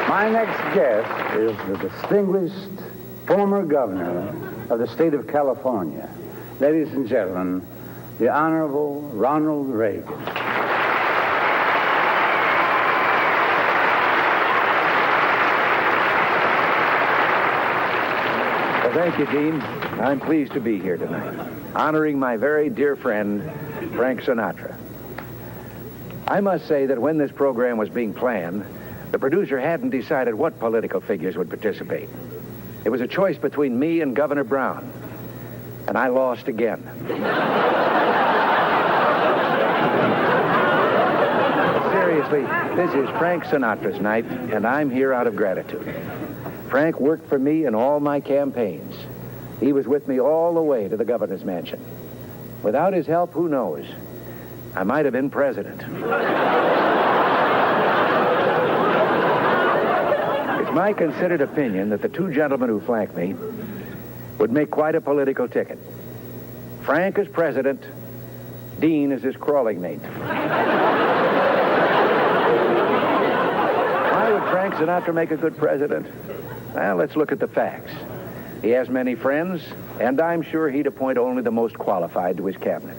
My next guest is the distinguished former governor of the state of California. Ladies and gentlemen, the Honorable Ronald Reagan. Well, thank you, Dean. I'm pleased to be here tonight, honoring my very dear friend, Frank Sinatra. I must say that when this program was being planned, the producer hadn't decided what political figures would participate. It was a choice between me and Governor Brown, and I lost again. Seriously, this is Frank Sinatra's night, and I'm here out of gratitude. Frank worked for me in all my campaigns. He was with me all the way to the governor's mansion. Without his help, who knows? I might have been president. It's my considered opinion that the two gentlemen who flank me would make quite a political ticket. Frank as president, Dean as his crawling mate. Why would Frank Sinatra make a good president? Well, let's look at the facts. He has many friends, and I'm sure he'd appoint only the most qualified to his cabinet.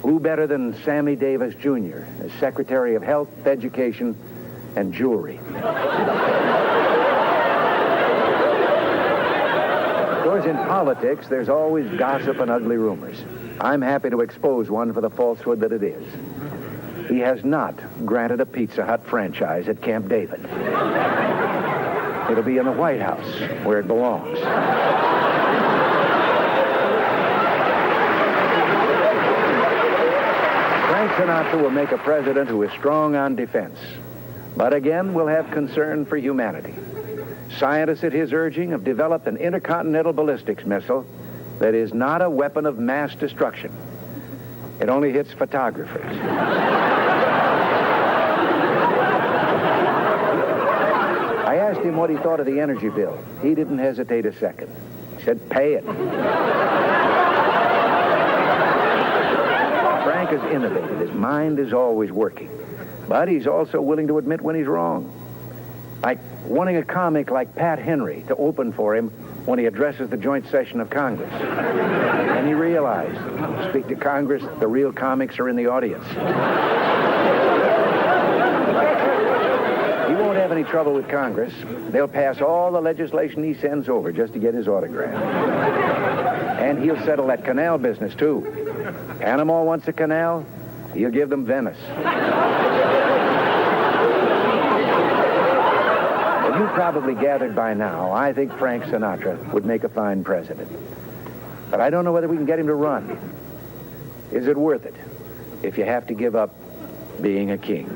Who better than Sammy Davis, Jr., as Secretary of Health, Education, and Jewelry? Of course, in politics, there's always gossip and ugly rumors. I'm happy to expose one for the falsehood that it is. He has not granted a Pizza Hut franchise at Camp David. It'll be in the White House, where it belongs. Frank Sinatra will make a president who is strong on defense, but again will have concern for humanity. Scientists at his urging have developed an intercontinental ballistics missile that is not a weapon of mass destruction. It only hits photographers. I asked him what he thought of the energy bill. He didn't hesitate a second. He said, pay it. Frank is innovative. His mind is always working. But he's also willing to admit when he's wrong. Like wanting a comic like Pat Henry to open for him when he addresses the joint session of Congress. And he realized, speak to Congress, the real comics are in the audience. He won't have any trouble with Congress. They'll pass all the legislation he sends over just to get his autograph. And he'll settle that canal business, too. Panama wants a canal, he'll give them Venice. Well, you probably gathered by now, I think Frank Sinatra would make a fine president. But I don't know whether we can get him to run. Is it worth it if you have to give up being a king?